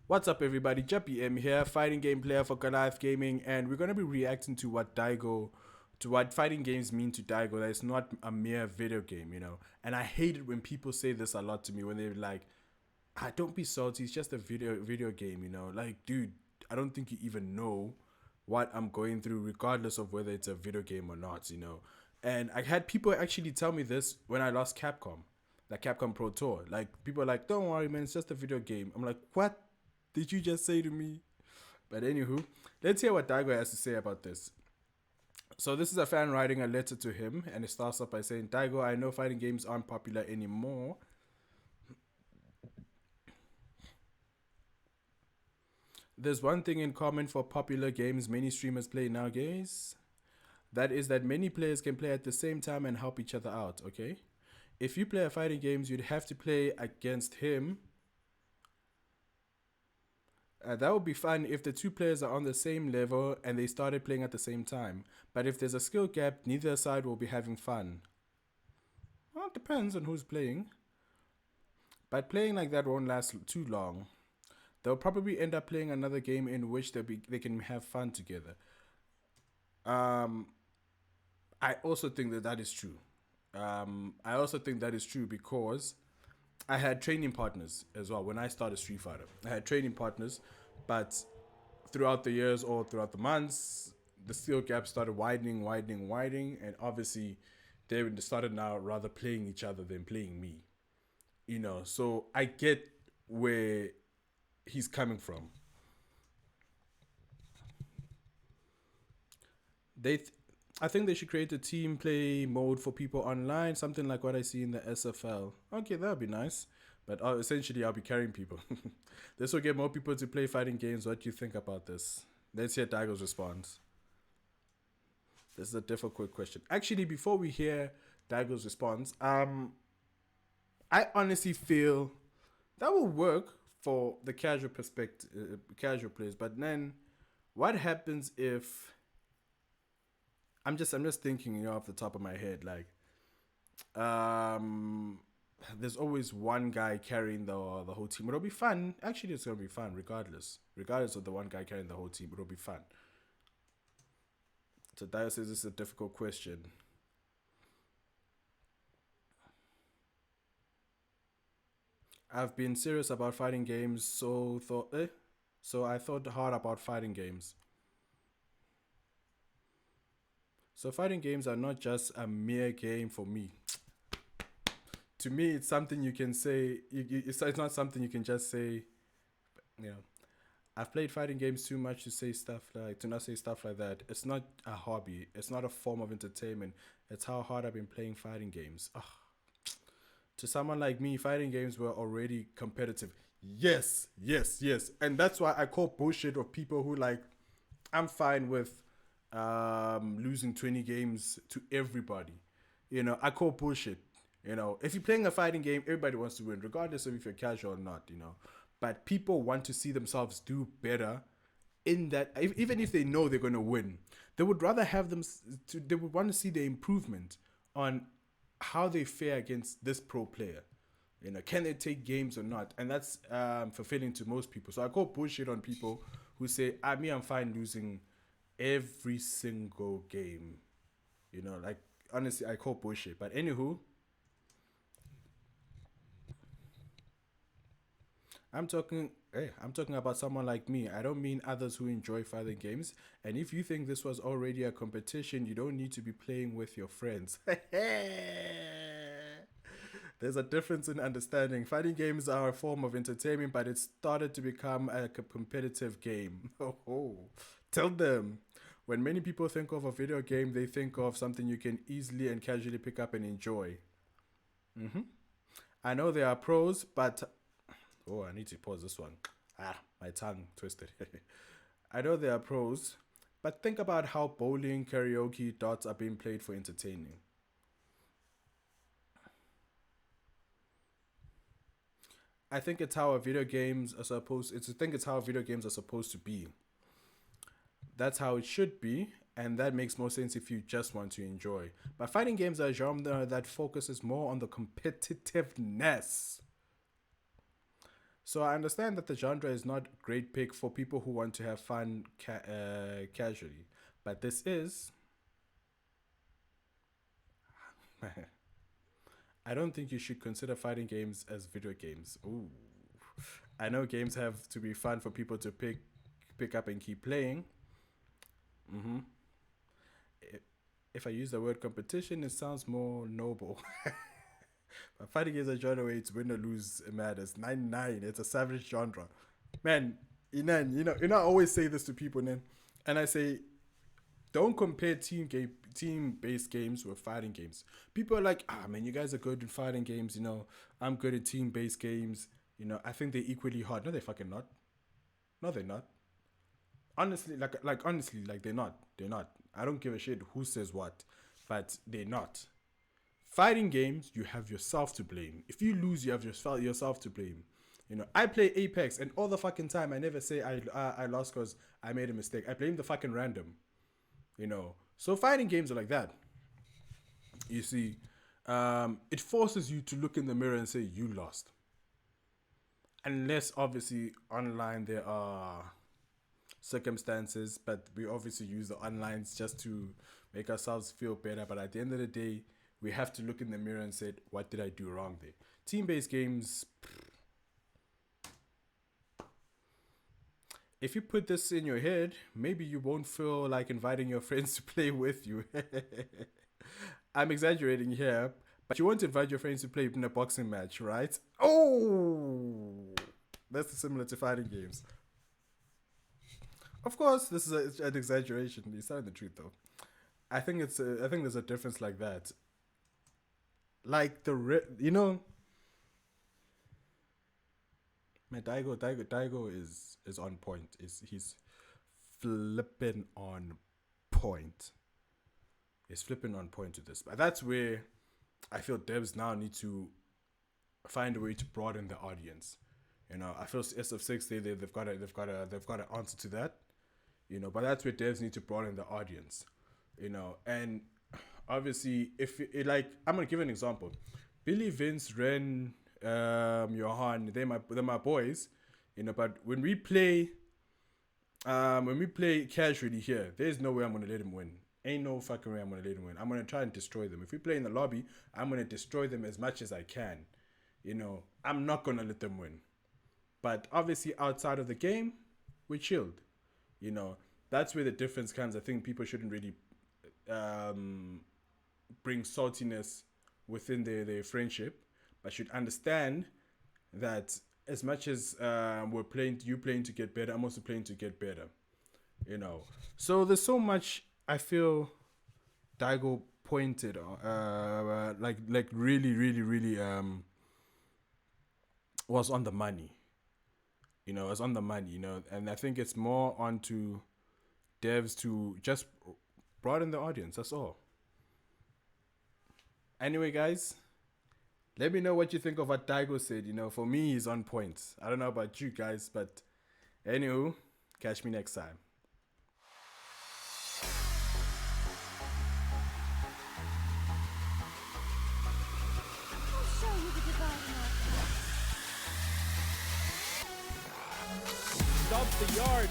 What's up, everybody? Juppy M here, fighting game player for Goliath Gaming, and we're gonna be reacting to what fighting games mean to Daigo. That it's not a mere video game, you know. And I hate it when people say this a lot to me when they're like, "Ah, don't be salty. It's just a video game, you know." Like, dude, I don't think you even know what I'm going through, regardless of whether it's a video game or not, you know. And I had people actually tell me this when I lost Capcom, like Capcom Pro Tour. Like, people are like, "Don't worry, man. It's just a video game." I'm like, "What did you just say to me?" But anywho, let's hear what Daigo has to say about this. So this is a fan writing a letter to him, and it starts off by saying, "Daigo, I know fighting games aren't popular anymore. There's one thing in common for popular games many streamers play nowadays. That is that many players can play at the same time and help each other out, okay? If you play a fighting games, you'd have to play against him. That would be fun if the two players are on the same level and they started playing at the same time. But if there's a skill gap, neither side will be having fun. Well, it depends on who's playing. But playing like that won't last too long. They'll probably end up playing another game in which they can have fun together. Um, I also think that is true. I also think that is true because I had training partners as well when I started Street Fighter. I had training partners, but throughout the years or throughout the months, the skill gap started widening, and obviously they started now rather playing each other than playing me. You know, so I get where he's coming from. They, th- I think they should create a team play mode for people online, something like what I see in the SFL. Okay, that would be nice. But essentially, I'll be carrying people. This will get more people to play fighting games. What do you think about this? Let's hear Daigo's response. This is a difficult question. Actually, before we hear Daigo's response, I honestly feel that will work for the casual perspective, casual players. But then, what happens if I'm just thinking, you know, off the top of my head, like, um, there's always one guy carrying the whole team. It'll be fun. Actually, it's gonna be fun regardless of the one guy carrying the whole team. It'll be fun. So Dio says this is a difficult question. I've been serious about fighting games, so I thought hard about fighting games. So fighting games are not just a mere game for me. To me, it's something you can say. It's not something you can just say. You know, I've played fighting games too much to not say stuff like that. It's not a hobby. It's not a form of entertainment. It's how hard I've been playing fighting games. Ugh. To someone like me, fighting games were already competitive. Yes, and that's why I call bullshit of people who like. I'm fine with losing 20 games to everybody. You know, I call bullshit. You know, if you're playing a fighting game, everybody wants to win, regardless of if you're casual or not. You know, but people want to see themselves do better in that. Even if they know they're going to win, they would rather have they would want to see the improvement on how they fare against this pro player. You know, can they take games or not? And that's fulfilling to most people. So I call bullshit on people who say, I'm fine losing every single game." You know, like, honestly, I call bullshit. But anywho, I'm talking about someone like me. I don't mean others who enjoy fighting games. And if you think this was already a competition, you don't need to be playing with your friends. There's a difference in understanding. Fighting games are a form of entertainment, but it started to become a competitive game. Oh, tell them. When many people think of a video game, they think of something you can easily and casually pick up and enjoy. I know there are pros, but oh, I need to pause this one. My tongue twisted. I know there are pros, but think about how bowling, karaoke, darts are being played for entertaining. I think it's how video games are supposed. It's I think it's how video games are supposed to be. That's how it should be, and that makes more sense if you just want to enjoy. But fighting games are a genre that focuses more on the competitiveness. So I understand that the genre is not a great pick for people who want to have fun casually, but this is. I don't think you should consider fighting games as video games. Ooh, I know games have to be fun for people to pick up and keep playing. Hmm. If I use the word competition, it sounds more noble. But fighting games a genre where it's win or lose it matters. 99, it's a savage genre. Man, Inan, I always say this to people, man, and I say, don't compare team based games with fighting games. People are like, man, you guys are good in fighting games. I'm good at team based games. I think they're equally hard. No, they're fucking not. No, they're not. Honestly, honestly, like they're not. They're not. I don't give a shit who says what, but they're not. Fighting games, you have yourself to blame. If you lose, you have yourself to blame. I play Apex, and all the fucking time I never say I lost because I made a mistake. I blame the fucking random. So fighting games are like that. You see, it forces you to look in the mirror and say you lost. Unless obviously online there are circumstances, but we obviously use the onlines just to make ourselves feel better. But at the end of the day, we have to look in the mirror and say, what did I do wrong there? Team-based games, if you put this in your head, maybe you won't feel like inviting your friends to play with you. I'm exaggerating here, but you won't invite your friends to play in a boxing match, right? Oh, that's similar to fighting games. Of course, this is an exaggeration. It's not the truth, though. I think there's a difference like that. Like man, Daigo is on point. He's flipping on point. He's flipping on point to this, but that's where I feel devs now need to find a way to broaden the audience. I feel SF6 they've got an answer to that. But that's where devs need to broaden the audience. And obviously if like I'm gonna give an example. Billy, Vince, Ren, Johan, they're my boys. But when we play casually here, there's no way I'm gonna let him win. Ain't no fucking way I'm gonna let him win. I'm gonna try and destroy them. If we play in the lobby, I'm gonna destroy them as much as I can. I'm not gonna let them win. But obviously outside of the game, we're chilled. That's where the difference comes. I think people shouldn't really bring saltiness within their friendship, but should understand that as much as you playing to get better, I'm also playing to get better. So there's so much I feel Daigo pointed on, like really, really, really was on the money. It's on the money. And I think it's more onto devs to just broaden the audience. That's all. Anyway, guys, let me know what you think of what Daigo said. For me, he's on point. I don't know about you guys, but anywho, catch me next time. I'll show you the divine art. Stop the yard!